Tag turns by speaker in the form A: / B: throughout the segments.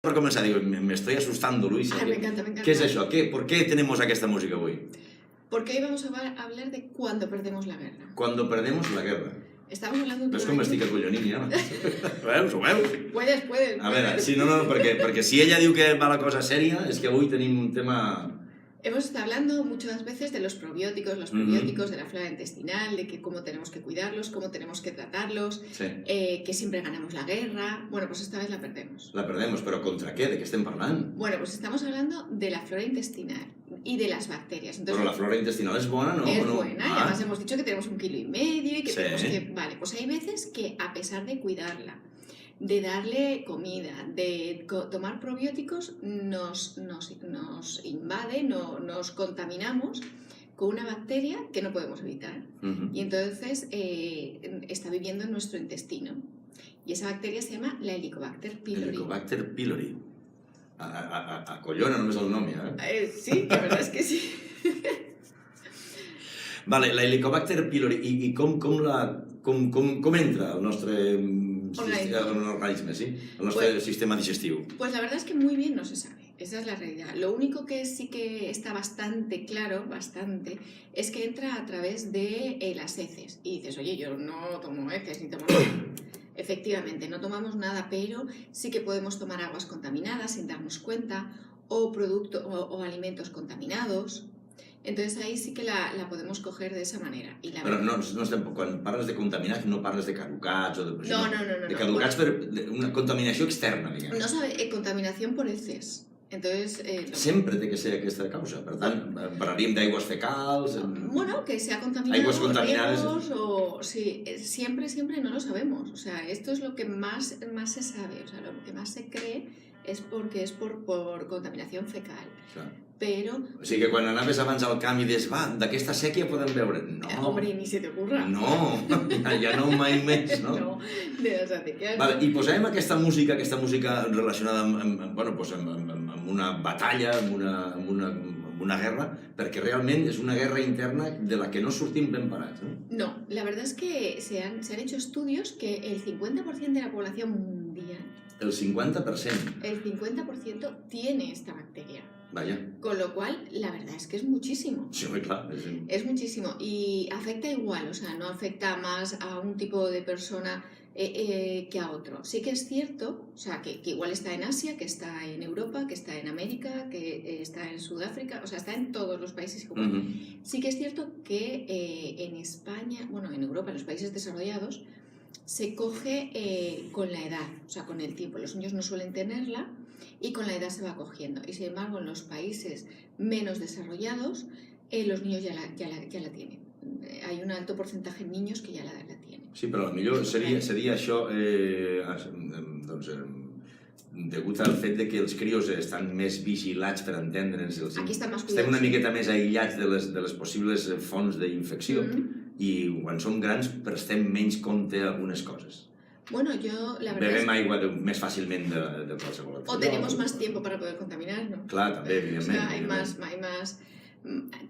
A: Per començar, digo, me estoy asustando, Luisa.
B: Ay, me encanta, me encanta.
A: ¿Qué es eso? ¿Por qué tenemos aquesta música hoy?
B: Porque hoy vamos a hablar de cuando perdemos la guerra.
A: Cuando perdemos la guerra.
B: Estamos hablando de...
A: Ves com m'estic acollonint, ja? Ho veus?
B: Puedes.
A: A veure, sí, no, perquè si ella diu que va la cosa sèria, és que avui tenim un tema...
B: Hemos estado hablando muchas veces de los probióticos, de la flora intestinal, de que cómo tenemos que cuidarlos, cómo tenemos que tratarlos,
A: Sí.
B: Que siempre ganamos la guerra. Bueno, pues esta vez la perdemos.
A: La perdemos, però contra què? De què estem parlant?
B: Bueno, pues estamos hablando de la flora intestinal y de las bacterias. Entonces,
A: Però la flora intestinal és bona, no?
B: es
A: ¿O no?
B: buena, y además hemos dicho que tenemos 1,5 kilos y que
A: Sí.
B: tenemos que... Vale, pues hay veces que a pesar de cuidarla, de darle comida, de tomar probióticos, nos invade, nos contaminamos con una bacteria que no podemos evitar. Y entonces está viviendo en nuestro intestino. Y esa bacteria se llama la Helicobacter pylori.
A: Helicobacter pylori. Acollona només el nom, ja.
B: Sí, la verdad es que sí.
A: Vale, la Helicobacter pylori. I com entra al nostre organisme, sí? El nostre sistema digestiu?
B: Pues la verdad es que muy bien no se sabe. Esa es la realidad. Lo único que sí que está bastante claro, es que entra a través de las heces. Y dices, oye, yo no tomo heces ni tomo nada. Efectivamente, no tomamos nada, pero sí que podemos tomar aguas contaminadas sin darnos cuenta, o alimentos contaminados. Entonces ahí sí que la podemos coger de esa manera.
A: Però no estem... Quan parles de contaminats no parles de caducats o de...
B: No.
A: De caducats per una contaminació externa, diguem.
B: No sabe, contaminación por heces. Entonces...
A: Sempre té que ser aquesta causa. Per tant, parlaríem d'aigües fecals...
B: Bueno, que sea contaminado,
A: aigües contaminades...
B: Sí, siempre no lo sabemos. O sea, esto es lo que más se sabe. O sea, lo que más se cree es porque es por contaminación fecal.
A: Clar.
B: Però...
A: O sigui que quan anaves abans al camp i dius, va, d'aquesta sèquia podem beure. No.
B: Hombre, ni se te ocurra.
A: No, ja no mai més, no?
B: No, de les sequías.
A: Vale, i posem aquesta música relacionada amb una batalla, amb una guerra, perquè realment és una guerra interna de la que no sortim ben parats, no?
B: No, la verdad es que se han hecho estudios que el 50% de la población mundial...
A: El 50%.
B: El 50% tiene esta bacteria.
A: Vaya.
B: Con lo cual, la verdad es que es muchísimo.
A: Sí, claro.
B: Es muchísimo. Y afecta igual, o sea, no afecta más a un tipo de persona que a otro. Sí que es cierto, o sea, que igual está en Asia, que está en Europa, que está en América, que está en Sudáfrica, o sea, está en todos los países igual. Sí que es cierto que en España, bueno, en Europa, en los países desarrollados, se coge con la edad, o sea, con el tiempo. Los niños no suelen tenerla y con la edad se va cogiendo. Y sin embargo, en los países menos desarrollados, los niños ya la tienen. Hay un alto porcentaje de niños que ya la tienen.
A: Sí, però potser seria això, doncs, degut al fet de que els crios estan més vigilats per entendre'ns. Estem una miqueta més aïllats de les possibles fonts d'infecció i quan som grans prestem menys compte a algunes coses.
B: Bueno, yo la verdad
A: bebem aigua més fàcilment de qualsevol altra.
B: O tenemos más tiempo para poder contaminar, ¿no?
A: Clar, també, evidentment.
B: O sea,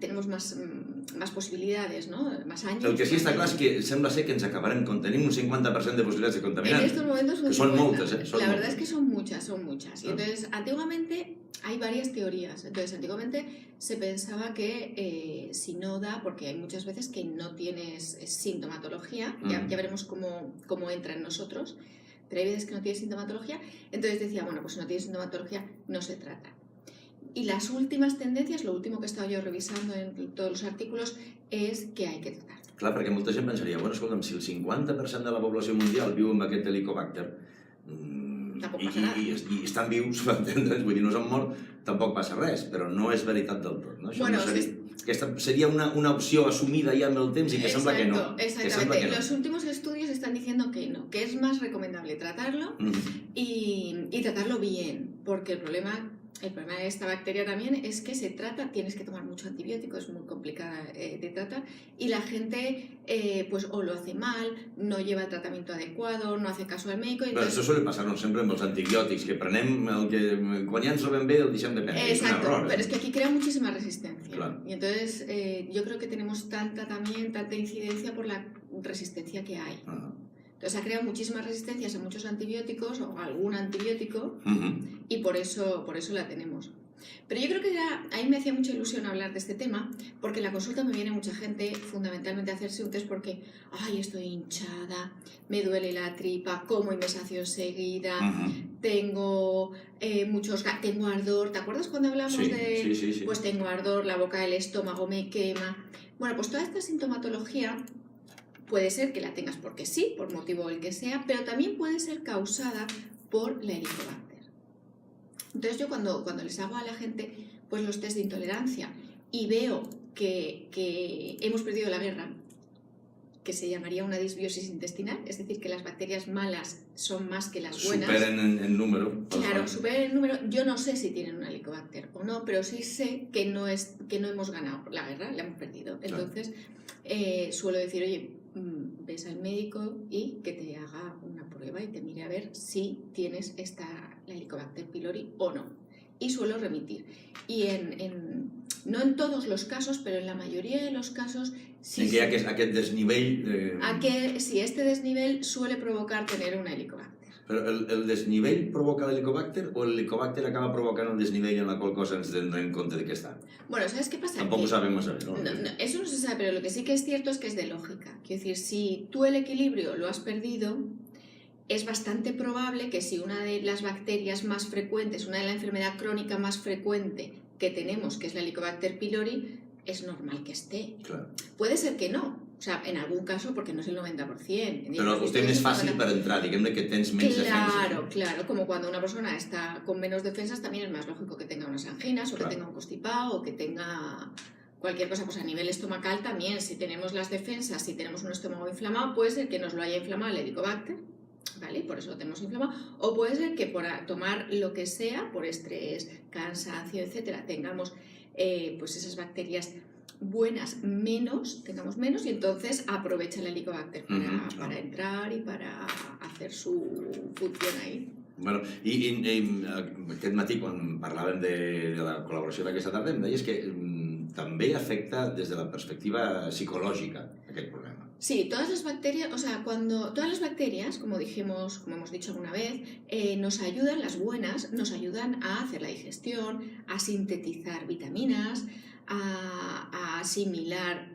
B: tenemos más posibilidades, ¿no? Más años.
A: El que sí està clar és que sembla ser que ens acabarem tenim un 50% de possibilitats de contaminar.
B: En estos momentos
A: que son moltes,
B: La verdad es que son muchas. Y entonces, antiguamente hay varias teorías. Entonces, antiguamente se pensaba que si no da, porque hay muchas veces que no tienes sintomatología, ya veremos cómo entra en nosotros, pero hay veces que no tienes sintomatología, entonces decía, bueno, pues si no tienes sintomatología, no se trata. Y las últimas tendencias, lo último que he estado yo revisando en todos los artículos, es que hay que tratar.
A: Clar, perquè molta gent pensaria, bueno, escolta'm, si el 50% de la població mundial viu amb aquest helicobacter i estan vius, m'entendre's, vull dir, no s'han mort, tampoc passa res, però no és veritat del tot, no?
B: Bueno,
A: aquesta seria una opció assumida ja amb el temps i que sembla que no.
B: Exactamente. Los últimos estudios están diciendo que no, que es más recomendable tratarlo y tratarlo bien, porque el problema de esta bacteria también es que se trata, tienes que tomar mucho antibiótico, es muy complicada de tratar y la gente pues o lo hace mal, no lleva el tratamiento adecuado, no hace caso al médico.
A: Però això suele passar-nos sempre amb els antibiòtics, que prenem el que quan ja ens trobem bé el deixem de prendre.
B: Exacto, pero es que aquí crea muchísima resistencia.
A: Claro.
B: Y entonces yo creo que tenemos tanta incidencia por la resistencia que hay. Entonces ha creado muchísimas resistencias a muchos antibióticos o a algún antibiótico y por eso la tenemos. Pero yo creo que a mí me hacía mucha ilusión hablar de este tema, porque en la consulta me viene mucha gente fundamentalmente a hacerse un test porque ay, estoy hinchada, me duele la tripa, como y me sacio enseguida, tengo tengo ardor. ¿Te acuerdas cuando hablamos de
A: sí.
B: Pues tengo ardor, la boca del estómago me quema? Bueno, pues toda esta sintomatología puede ser que la tengas porque sí, por motivo el que sea, pero también puede ser causada por la Helicobacter. Entonces yo cuando les hago a la gente pues los test de intolerancia y veo que hemos perdido la guerra, que se llamaría una disbiosis intestinal, es decir, que las bacterias malas son más que las buenas.
A: Superen en número.
B: Claro, superen en número. Yo no sé si tienen una Helicobacter o no, pero sí sé que no hemos ganado la guerra, la hemos perdido. Entonces suelo decir, oye, ves al médico y que te haga una prueba y te mire a ver si tienes la Helicobacter pylori o no. Y suelo remitir. Y no en todos los casos, pero en la mayoría de los casos sí.
A: En que aquest desnivell...
B: Sí, este desnivel suele provocar tener una Helicobacter.
A: Però el desnivell provoca l'Helicobacter o l'Helicobacter acaba provocant un desnivell en la qual cosa ens donem compte de què està?
B: Bueno, ¿sabes qué pasa?
A: Tampoco sabemos saber, ¿no?
B: Eso no se sabe, pero lo que sí que es cierto es que es de lógica. Quiero decir, si tú el equilibrio lo has perdido, es bastante probable que si una de las bacterias más frecuentes, una de la enfermedad crónica más frecuente que tenemos, que es la Helicobacter pylori, es normal que esté.
A: Claro.
B: Puede ser que no. O sea, en algún caso, porque no es el 90%.
A: Però ho té més fàcil per entrar, diguem-ne que tens menys defensa.
B: Claro, como cuando una persona está con menos defensas, también es más lógico que tenga unas anginas, o que tenga un constipado, o que tenga cualquier cosa. Pues a nivel estomacal también, si tenemos las defensas, si tenemos un estómago inflamado, puede ser que nos lo haya inflamado el Helicobacter, ¿vale? Por eso lo tenemos inflamado, o puede ser que por tomar lo que sea, por estrés, cansancio, etcétera, tengamos pues esas bacterias buenas tengamos menos y entonces aprovecha la Helicobacter para entrar y para hacer su función ahí.
A: Bueno, i aquest matí quan parlàvem de la col·laboració d'aquesta tarda em deies que també afecta des de la perspectiva psicològica aquest problema.
B: Sí, todas las bacterias, todas las bacterias, como hemos dicho alguna vez, las buenas nos ayudan a hacer la digestión, a sintetizar vitaminas, a asimilar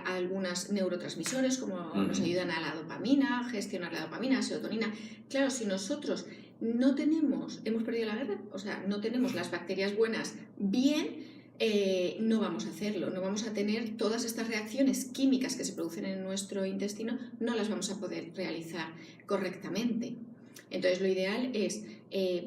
B: algunos neurotransmisores como nos ayudan a la dopamina, gestionar la dopamina, serotonina. Claro, si nosotros hemos perdido la guerra, o sea, no tenemos las bacterias buenas bien, no vamos a hacerlo, no vamos a tener todas estas reacciones químicas que se producen en nuestro intestino, no las vamos a poder realizar correctamente. Entonces lo ideal es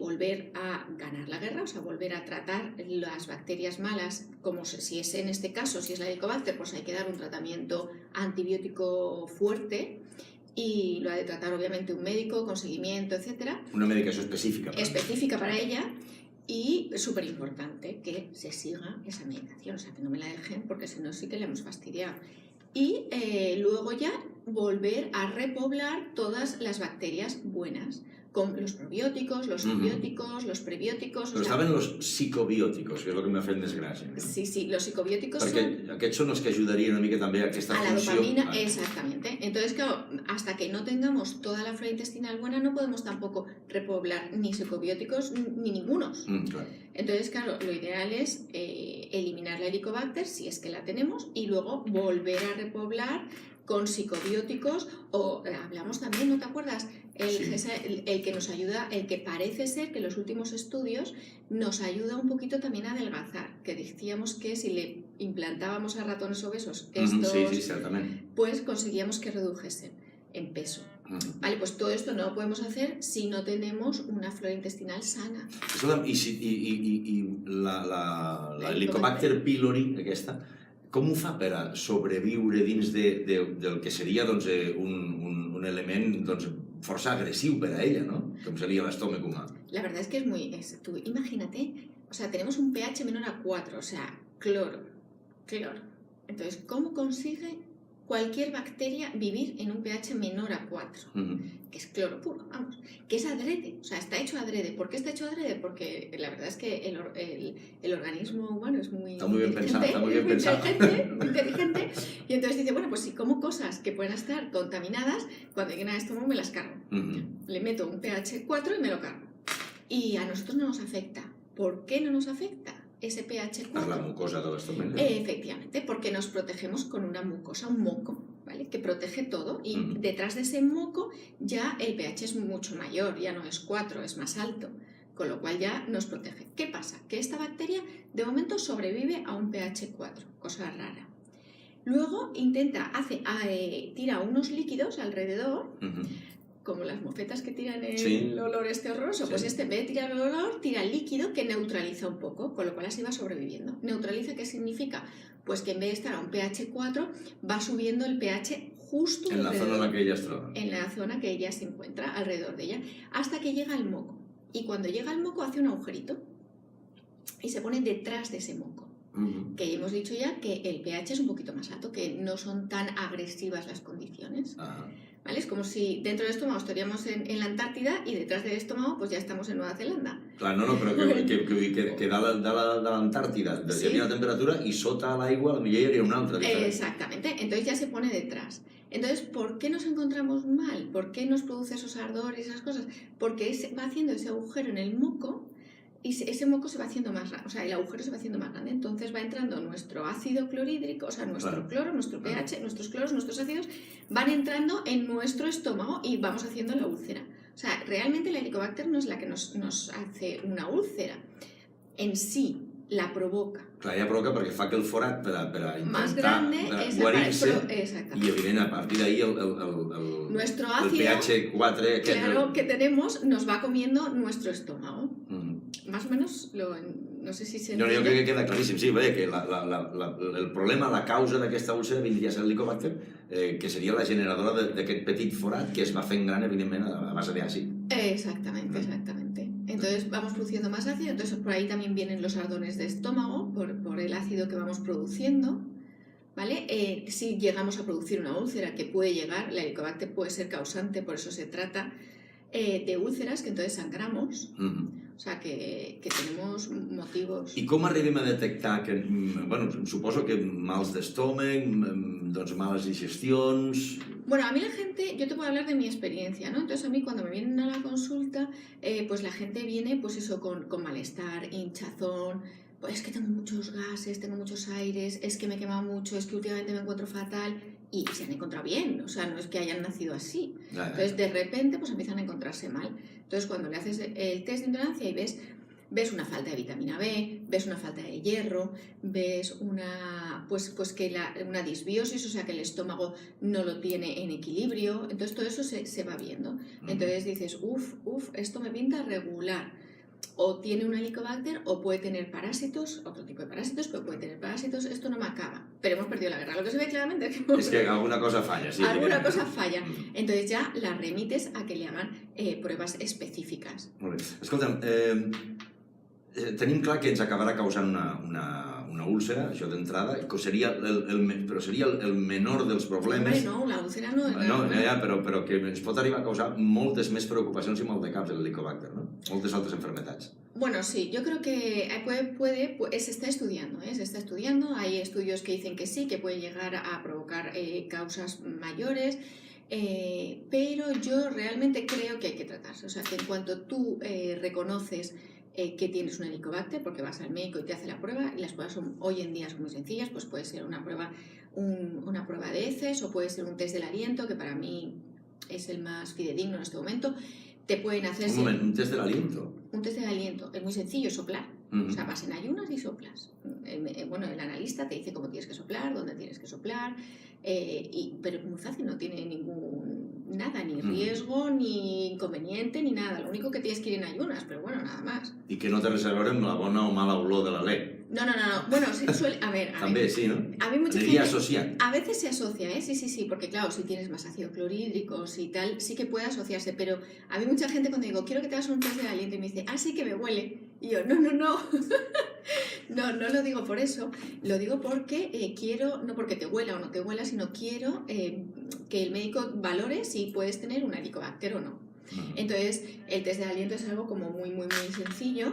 B: volver a ganar la guerra, o sea, volver a tratar las bacterias malas, como si es en este caso, si es la Helicobacter, pues hay que dar un tratamiento antibiótico fuerte y lo ha de tratar obviamente un médico con seguimiento, etcétera.
A: Una medicación específica
B: para ella y súper importante que se siga esa medicación, o sea, que no me la dejen porque si no sí que le hemos fastidiado. Y luego ya volver a repoblar todas las bacterias buenas, con los probióticos, los simbióticos, los prebióticos...
A: Però estaven los psicobiòticos, que és el que m'ha fet més gràcia.
B: Sí, los psicobióticos
A: Perquè aquests són els que ajudarien una mica també a aquesta funció.
B: A la dopamina, exactamente. Entonces, claro, hasta que no tengamos toda la flora intestinal buena, no podemos tampoco repoblar ni psicobióticos ni ningunos.
A: Claro.
B: Entonces, claro, lo ideal es eliminar la Helicobacter, si es que la tenemos, y luego volver a repoblar con psicobióticos, o hablamos también, ¿no te acuerdas? El que nos ayuda, el que parece ser que los últimos estudios nos ayuda un poquito también a adelgazar, que decíamos que si le implantábamos a ratones obesos estos, pues conseguíamos que redujesen en peso. Vale, pues todo esto no lo podemos hacer si no tenemos una flora intestinal sana.
A: I la Helicobacter pylori, aquesta, com ho fa per a sobreviure dins del que seria un element força agresiu per a ella, ¿no? Com seria l'estómac humà.
B: La verdad es que tú imagínate, o sea, tenemos un pH menor a 4, o sea, cloro. Entonces, ¿cómo consigue cualquier bacteria vivir en un pH menor a 4, que es cloro puro, vamos, que es adrede, o sea, está hecho adrede. ¿Por qué está hecho adrede? Porque la verdad es que el organismo humano es muy
A: está muy bien pensado.
B: Muy inteligente, y entonces dice, bueno, pues si como cosas que pueden estar contaminadas, cuando lleguen al estómago me las cargo. Le meto un pH 4 y me lo cargo. Y a nosotros no nos afecta. ¿Por qué no nos afecta ese pH 4?
A: Per la mucosa de l'estómac.
B: Efectivamente, porque nos protegemos con una mucosa, un moco, ¿vale? Que protege todo, y detrás de ese moco ya el pH es mucho mayor, ya no es 4, es más alto, con lo cual ya nos protege. ¿Qué pasa? Que esta bacteria de momento sobrevive a un pH 4, cosa rara. Luego tira unos líquidos alrededor, como las mofetas que tiran el olor este horroroso, pues en vez de tirar el olor, tira el líquido que neutraliza un poco, con lo cual así va sobreviviendo. ¿Neutraliza qué significa? Pues que en vez de estar a un pH 4, va subiendo el pH justo
A: en la zona en la que ella está.
B: En la zona que ella se encuentra, alrededor de ella, hasta que llega al moco. Y cuando llega al moco hace un agujerito y se pone detrás de ese moco. Que ya hemos dicho ya que el pH es un poquito más alto, que no son tan agresivas las condiciones. ¿Vale? Es como si dentro del estómago estaríamos en la Antártida y detrás del estómago pues ya estamos en Nueva Zelanda.
A: Clar, no, però que de l'Antàrtida hi havia una temperatura i sota l'aigua potser hi hauria una altra diferent.
B: Exactamente, entonces ya se pone detrás. Entonces, ¿por qué nos encontramos mal? ¿Por qué nos produce esos ardores y esas cosas? Porque va haciendo ese agujero en el moco y ese moco se va haciendo más grande, o sea, el agujero se va haciendo más grande, entonces va entrando nuestro ácido clorhídrico, o sea, nuestro cloro, nuestro pH, nuestros cloros, nuestros ácidos, van entrando en nuestro estómago y vamos haciendo la úlcera. O sea, realmente la Helicobacter no es la que nos hace una úlcera, en sí la provoca.
A: Clar, ella provoca perquè fa aquell forat per a intentar
B: guarir-se
A: i, evident, a partir d'ahí el pH 4
B: claro, que tenemos nos va comiendo nuestro estómago. Más o menos, no sé si se entiende.
A: Jo crec que queda claríssim, sí, que el problema, la causa d'aquesta úlcera vindria a ser el Helicobacter, que seria la generadora d'aquest petit forat que es va fent gran, evidentment, a base d'àcid.
B: Exactamente, exactamente. Entonces vamos produciendo más ácido, entonces por ahí también vienen los ardones de estómago, por el ácido que vamos produciendo, ¿vale? Si llegamos a producir una úlcera, que puede llegar, la Helicobacter puede ser causante, por eso se trata de úlceras, que entonces sangramos, o sea, que tenemos motivos...
A: I com arribem a detectar que, bueno, suposo que mals d'estómac, doncs males digestions...
B: Bueno, a mí la gente, yo te puedo hablar de mi experiencia, ¿no? Entonces a mí cuando me vienen a la consulta, pues la gente viene, pues eso, con malestar, hinchazón, pues es que tengo muchos gases, tengo muchos aires, es que me quema mucho, es que últimamente me encuentro fatal, y se han encontrado bien, o sea, no es que hayan nacido así. Entonces de repente pues empiezan a encontrarse mal. Entonces cuando le haces el test de intolerancia y ves una falta de vitamina B, ves una falta de hierro, ves una disbiosis, o sea que el estómago no lo tiene en equilibrio, entonces todo eso se va viendo. Entonces dices, esto me pinta regular. O tiene una Helicobacter o puede tener parásitos, otro tipo de parásitos, pero puede tener parásitos, esto no me acaba. Pero hemos perdido la guerra. Lo que se ve claramente es que
A: alguna cosa falla, sí.
B: Alguna cosa falla. Entonces ya la remites a que le hagan pruebes específiques.
A: Molt bé. Escolta'm, tenim clar que ens acabarà causant una úlcera, això d'entrada, però seria el menor dels problemes.
B: No, la úlcera no...
A: Però que ens pot arribar a causar moltes més preocupacions i mal de cap del Helicobacter, ¿no? Moltes altres enfermedades.
B: Bueno, sí, yo creo que se está estudiando, hay estudios que dicen que sí, que puede llegar a provocar causas mayores, pero yo realmente creo que hay que tratarse, o sea, que en cuanto tú reconoces que tienes una Helicobacter, porque vas al médico y te hace la prueba, y las pruebas hoy en día son muy sencillas, pues puede ser una prueba de heces o puede ser un test del aliento, que para mí es el más fidedigno en este momento. Te pueden hacer...
A: ¿Un test del aliento?
B: Un test del aliento, es muy sencillo, soplar. O sea, vas en ayunas y soplas. Bueno, el analista te dice cómo tienes que soplar, dónde tienes que soplar, pero es muy fácil, no tiene nada, ni riesgo, ni inconveniente, ni nada. Lo único que tienes que ir en ayunas, pero bueno, nada más.
A: I que no té res a veure amb la bona o mala olor de l'alè.
B: No. Bueno, suele... A ver...
A: También, sí, ¿no?
B: A mí mucha
A: gente...
B: asociar. A veces se asocia, ¿eh? Sí, porque claro, si tienes más ácido clorhídrico y tal, sí que puede asociarse, pero a mí mucha gente cuando digo, quiero que te hagas un test de aliento y me dice, sí que me huele. Y yo, no. No, no lo digo por eso, lo digo porque quiero, no porque te huela o no te huela, sino quiero que el médico valore si puedes tener un Helicobacter o no. Entonces, el test de aliento es algo como muy sencillo.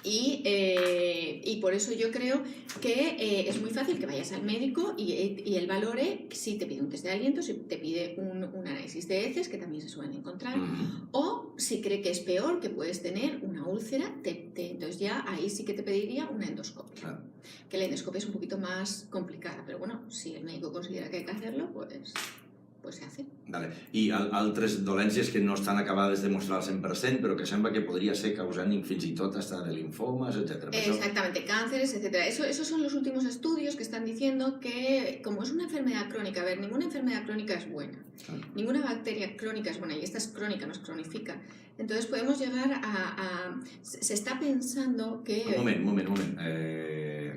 B: Y por eso yo creo que es muy fácil que vayas al médico y él valore si te pide un test de aliento, si te pide un análisis de heces, que también se suelen encontrar, o si cree que es peor, que puedes tener una úlcera, entonces ya ahí sí que te pediría una endoscopia.
A: Claro.
B: Que la endoscopia es un poquito más complicada, pero bueno, si el médico considera que hay que hacerlo, pues se hace.
A: Vale. I altres dolències que no estan acabades de mostrar al 100%, però que sembla que podria ser causant fins i tot hasta de linfomas, etc.
B: Exactamente, cánceres, etc. Esos son los últimos estudios que están diciendo que, como es una enfermedad crónica, a ver, ninguna enfermedad crónica es buena. Claro. Ninguna bacteria crónica es buena, y esta es crónica, no es cronifica. Entonces podemos llegar a... Se está pensando que...
A: Un moment.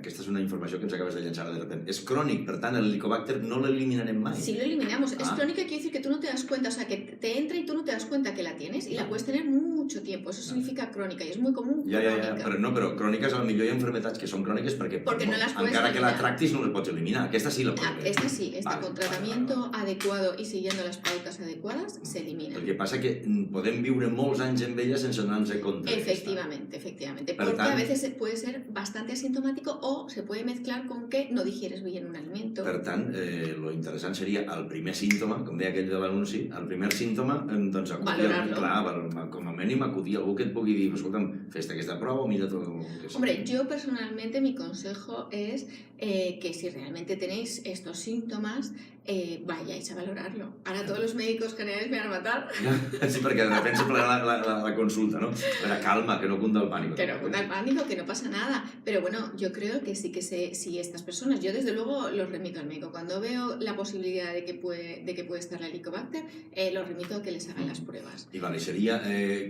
A: Aquesta és una informació que ens acabes de llançar de repente. És crònic, per tant, el Helicobacter no l'eliminarem mai.
B: Sí, lo eliminamos. Es crónica, quiere decir que tú no te das cuenta, o sea, que te entra y tú no te das cuenta que la tienes y la puedes tener mucho tiempo. Eso significa crónica y es muy común.
A: Ja, però cròniques, potser hi ha enfermedats que són cròniques perquè
B: no las puedes
A: encara
B: eliminar.
A: que la tractis no les pots eliminar. Aquesta sí la pots eliminar.
B: Esta sí, con tratamiento adecuado y siguiendo las pautas adecuadas, se elimina.
A: El que passa que podem viure molts anys amb ella sense donar-nos compte.
B: Efectivamente. Porque a veces puede ser bastante asintomático o se puede mezclar con que no digieres bien un alimento.
A: Per tant, lo interessant seria el primer símptoma, com deia aquell de l'anunci, el primer símptoma, doncs
B: valorarlo.
A: Com a mínim acudir a algú que et pugui dir, escolta'm, fes-te aquesta prova o mira tot el que sigui.
B: Hombre, yo personalmente mi consejo es que si realmente tenéis estos síntomas, vayáis a valorarlo. Ahora todos los médicos generales me van a matar.
A: Sí, perquè de repente se plana la consulta, ¿no? Pero calma, que no cunda el pánico.
B: Que no cunda el pánico, que no pasa nada. Pero bueno, yo creo que sí que si estas personas, yo desde luego los remito al médico. Cuando veo la posibilidad de que puede estar la Helicobacter, los remito a que les hagan las pruebas.
A: I vale, seria,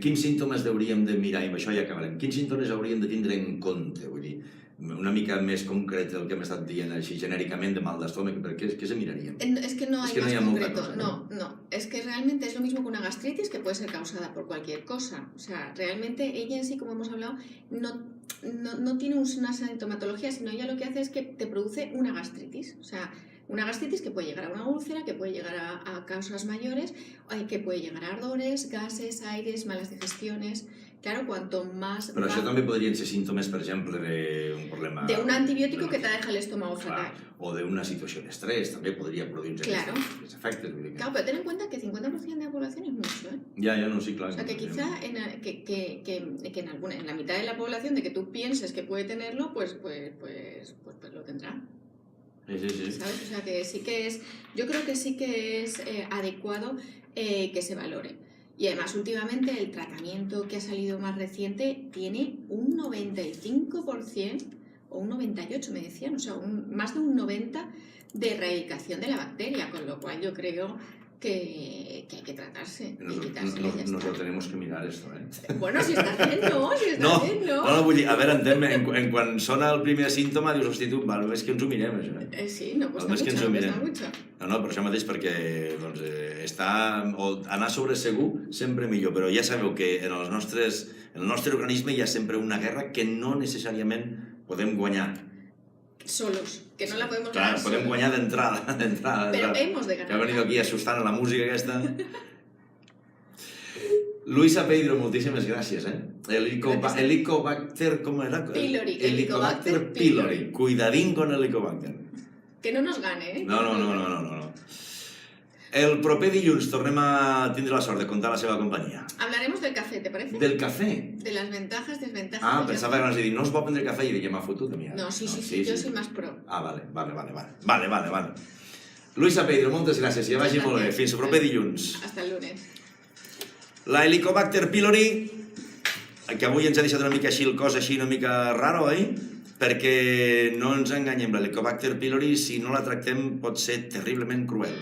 A: quins símptomes hauríem de mirar, i amb això ja acabarem, quins símptomes hauríem de tindre en compte? Vull dir, una mica més concret del que hem estat dient així genèricament de mal d'estómac, però què se miraríem?
B: Es que no hay más concreto,
A: cosa,
B: no. Es que realmente es lo mismo que una gastritis, que puede ser causada por cualquier cosa. O sea, realmente ella en sí, como hemos hablado, no tiene una sintomatología, sino ella lo que hace es que te produce una gastritis. O sea, una gastritis que puede llegar a una úlcera, que puede llegar a causas mayores, que puede llegar a ardores, gases, aires, malas digestiones. Claro, cuanto más...
A: Però això també podrien ser símptomes, per exemple, d'un problema...
B: De un antibiótico que te deja el estómago fatal.
A: O d'una situació d'estrès, també podria produir-se aquests efectes.
B: Claro, pero ten en cuenta que 50% de la población es mucho, ¿eh?
A: Ya, no, sí, claro.
B: O sea, que quizá en la mitad de la población de que tú pienses que puede tenerlo, pues lo tendrá.
A: Sí.
B: ¿Sabes? O sea, que sí que es... Yo creo que sí que es adecuado que se valore. Y además, últimamente, el tratamiento que ha salido más reciente tiene un 95% o un 98%, me decían, o sea, más de un 90% de erradicación de la bacteria, con lo cual yo creo que hay que tratarse y quitársela y ya está.
A: Nos lo tenemos que mirar esto, ¿eh?
B: Bueno, si está haciendo,
A: No, vull dir, a veure, en quan sona el primer símptoma, dius, hosti, tu, val més que ens ho mirem, això, eh?
B: Sí, no cuesta mucho.
A: No, per això mateix, perquè anar sobre segur sempre millor, però ja sabeu que en el nostre organisme hi ha sempre una guerra que no necessàriament podem guanyar.
B: Solos, que no la podemos ganar solos.
A: Podem guanyar d'entrada.
B: Però hemos de ganar.
A: Que ha venido aquí assustant a la música aquesta. Luisa Pedro, moltíssimes gràcies, eh? Helicobacter, com era?
B: Pylori.
A: Helicobacter pylori. Cuidadín con Helicobacter.
B: Que no nos gane, ¿eh?
A: No. El proper dilluns tornem a tindre la sort de comptar la seva companyia.
B: Hablaremos del café, ¿te parece?
A: Del café?
B: De las ventajas, desventajas.
A: Pensava que m'has dit, no us pot prendre cafè, i m'ha fotut a mi.
B: No, sí, yo soy más pro.
A: Vale. Luisa Pedro, moltes gràcies, i vagi molt bé. Fins el proper dilluns.
B: Hasta el lunes.
A: La Helicobacter pylori, que avui ens ha deixat una mica així el cos així una mica raro, oi? Perquè no ens enganyem, la Helicobacter pylori, si no la tractem, pot ser terriblement cruel.